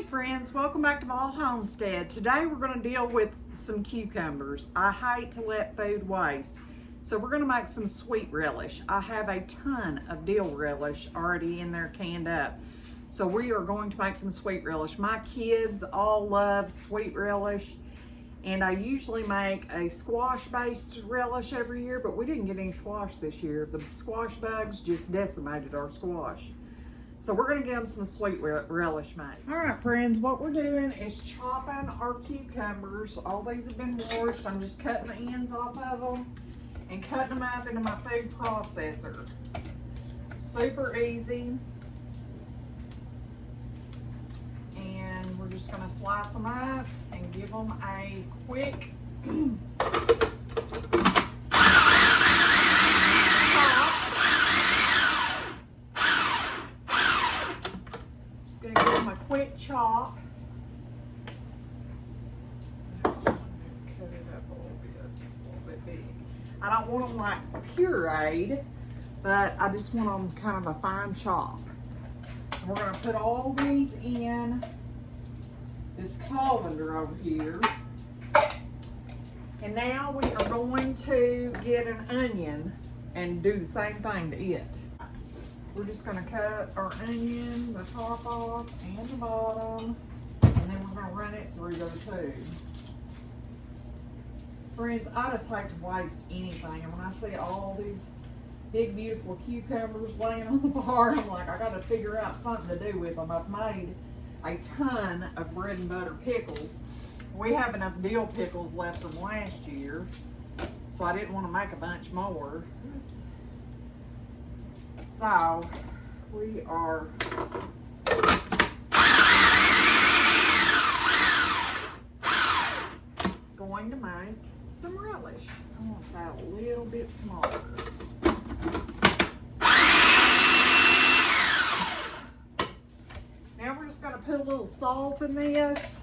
Friends, welcome back to my homestead. Today we're going to deal with some cucumbers. I hate to let food waste, so we're going to make some sweet relish. I have a ton of dill relish already in there canned up, so we are going to make some sweet relish. My kids all love sweet relish, and I usually make a squash based relish every year, but we didn't get any squash this year. The squash bugs just decimated our squash. So we're going to get them some sweet relish made. All right, friends, what we're doing is chopping our cucumbers. All these have been washed. I'm just cutting the ends off of them and cutting them up into my food processor. Super easy. And we're just going to slice them up and give them a quick quick chop. Cut it up a little bit. It's a little bit big. I don't want them like pureed, but I just want them kind of a fine chop. And we're going to put all these in this colander over here. And now we are going to get an onion and do the same thing to it. We're just going to cut our onion, the top off and the bottom, and then we're going to run it through the tube. Friends, I just hate to waste anything, and when I see all these big, beautiful cucumbers laying on the bar, I'm like, I got to figure out something to do with them. I've made a ton of bread and butter pickles. We have enough dill pickles left from last year, so I didn't want to make a bunch more. Oops. So we are going to make some relish. I want that a little bit smaller. Now we're just going to put a little salt in this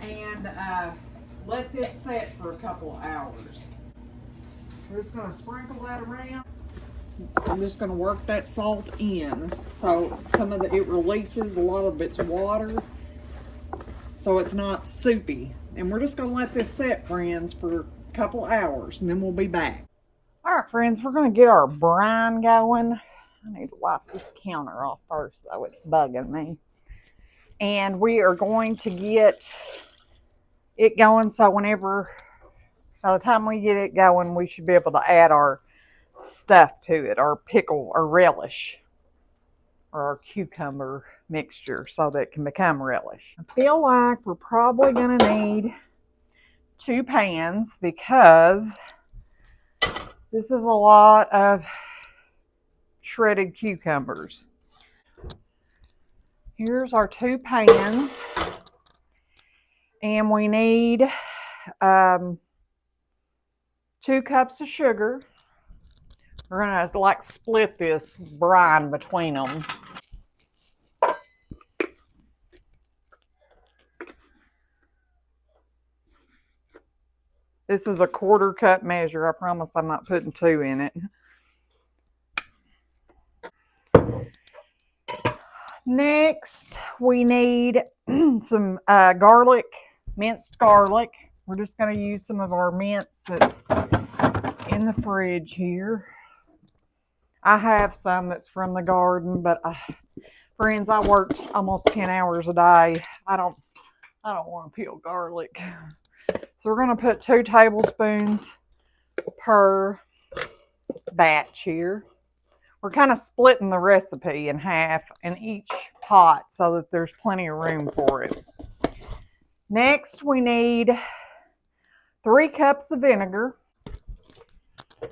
and let this set for a couple of hours. We're just going to sprinkle that around. I'm just going to work that salt in, so it releases a lot of its water, so it's not soupy. And we're just going to let this set, friends, for a couple hours, and then we'll be back. All right, friends, we're going to get our brine going. I need to wipe this counter off first, though. It's bugging me. And we are going to get it going, so by the time we get it going, we should be able to add our stuff to it, or pickle or relish, or our cucumber mixture, so that it can become relish. I feel like we're probably going to need 2 pans because this is a lot of shredded cucumbers. Here's our 2 pans, and we need 2 cups of sugar. We're going to like split this brine between them. This is a 1/4 cup measure. I promise I'm not putting 2 in it. Next, we need some garlic, minced garlic. We're just going to use some of our mince that's in the fridge here. I have some that's from the garden, but friends, I work almost 10 hours a day. I don't want to peel garlic. So we're going to put 2 tablespoons per batch here. We're kind of splitting the recipe in half in each pot so that there's plenty of room for it. Next, we need 3 cups of vinegar. All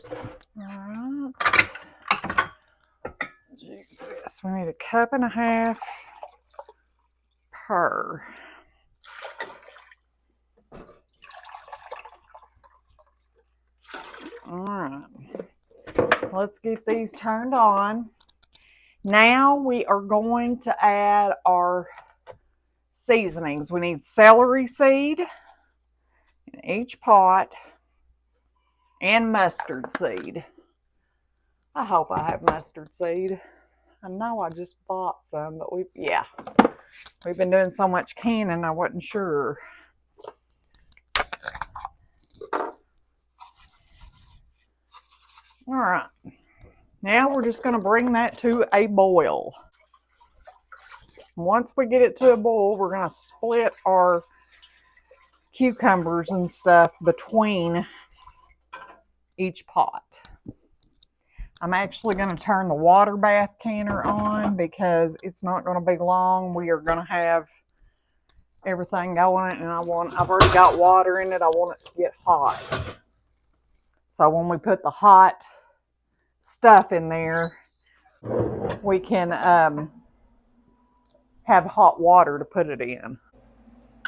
right. Use this. We need 1.5 cups per. All right. Let's get these turned on. Now we are going to add our seasonings. We need celery seed in each pot and mustard seed. I hope I have mustard seed. I know I just bought some, but we've been doing so much canning, I wasn't sure. All right. Now we're just going to bring that to a boil. Once we get it to a boil, we're going to split our cucumbers and stuff between each pot. I'm actually going to turn the water bath canner on because it's not going to be long. We are going to have everything going, and I've already got water in it. I want it to get hot. So when we put the hot stuff in there, we can have hot water to put it in.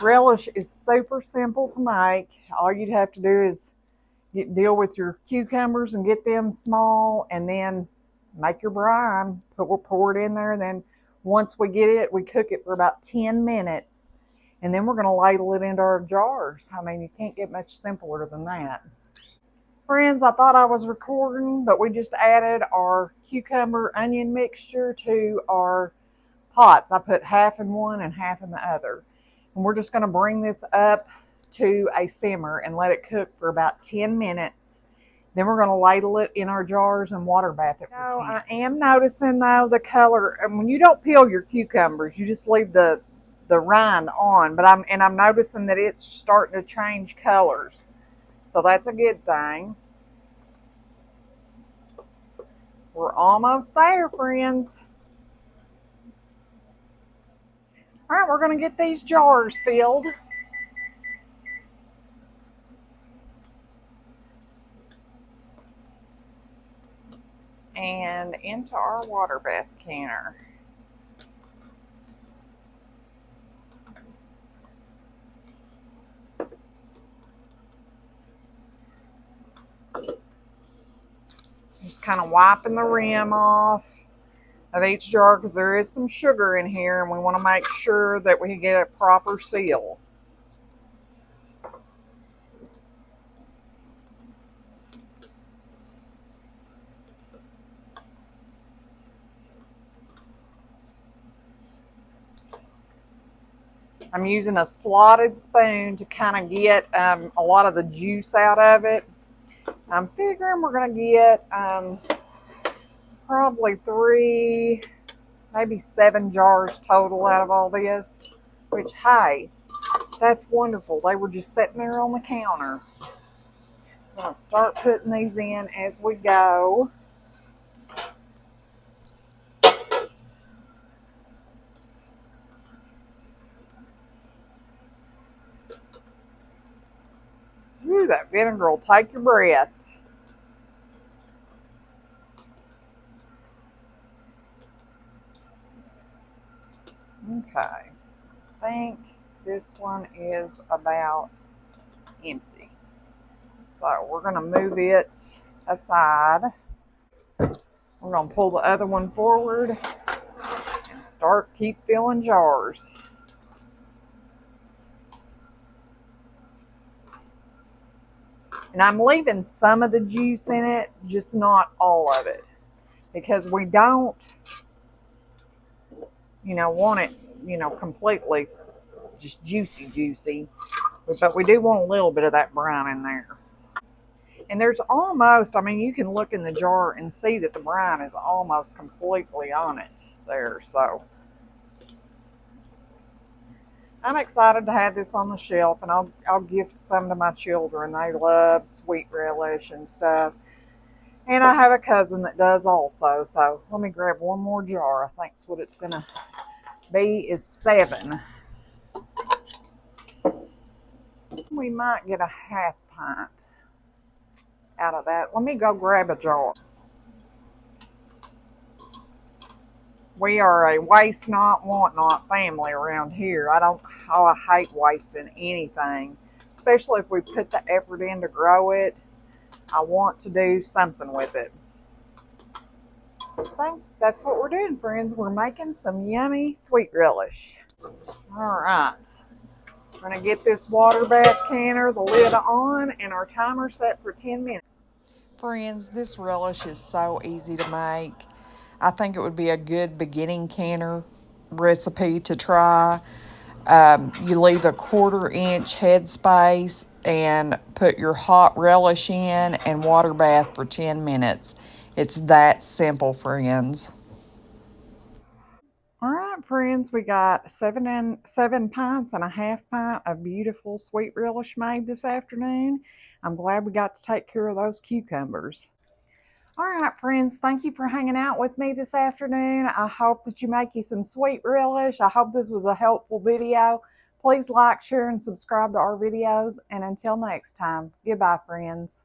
Relish is super simple to make. All you'd have to do is deal with your cucumbers and get them small, and then make your brine. Pour it in there, and then once we get it, we cook it for about 10 minutes, and then we're going to ladle it into our jars. I mean, you can't get much simpler than that. Friends, I thought I was recording, but we just added our cucumber onion mixture to our pots. I put half in one and half in the other. And we're just going to bring this up to a simmer and let it cook for about 10 minutes. Then we're going to ladle it in our jars and water bath it for 10. I am noticing though the color, and when you don't peel your cucumbers, you just leave the rind on, but I'm noticing that it's starting to change colors. So that's a good thing. We're almost there, friends. All right, we're going to get these jars filled. And into our water bath canner. Just kind of wiping the rim off of each jar because there is some sugar in here, and we want to make sure that we get a proper seal. I'm using a slotted spoon to kind of get a lot of the juice out of it. I'm figuring we're going to get probably 3, maybe 7 jars total out of all this, which, hey, that's wonderful. They were just sitting there on the counter. I'm going to start putting these in as we go. Ooh, that vinegar will take your breath. Okay, I think this one is about empty. So we're going to move it aside. We're going to pull the other one forward and keep filling jars. And I'm leaving some of the juice in it, just not all of it, because we don't, want it, completely just juicy. But we do want a little bit of that brine in there. And there's almost, you can look in the jar and see that the brine is almost completely on it there. So I'm excited to have this on the shelf, and I'll gift some to my children. They love sweet relish and stuff. And I have a cousin that does also. So let me grab one more jar. I think that's what it's going to be, is 7. We might get a half pint out of that. Let me go grab a jar. We are a waste not, want not family around here. I hate wasting anything, especially if we put the effort in to grow it. I want to do something with it. So that's what we're doing, friends. We're making some yummy sweet relish. All right. We're going to get this water bath canner, the lid on, and our timer set for 10 minutes. Friends, this relish is so easy to make. I think it would be a good beginning canner recipe to try. You leave a 1/4 inch headspace and put your hot relish in and water bath for 10 minutes. It's that simple, friends. All right, friends, we got 7 pints and a half pint of beautiful sweet relish made this afternoon. I'm glad we got to take care of those cucumbers. All right, friends, thank you for hanging out with me this afternoon. I hope that you make you some sweet relish. I hope this was a helpful video. Please like, share, and subscribe to our videos. And until next time, goodbye, friends.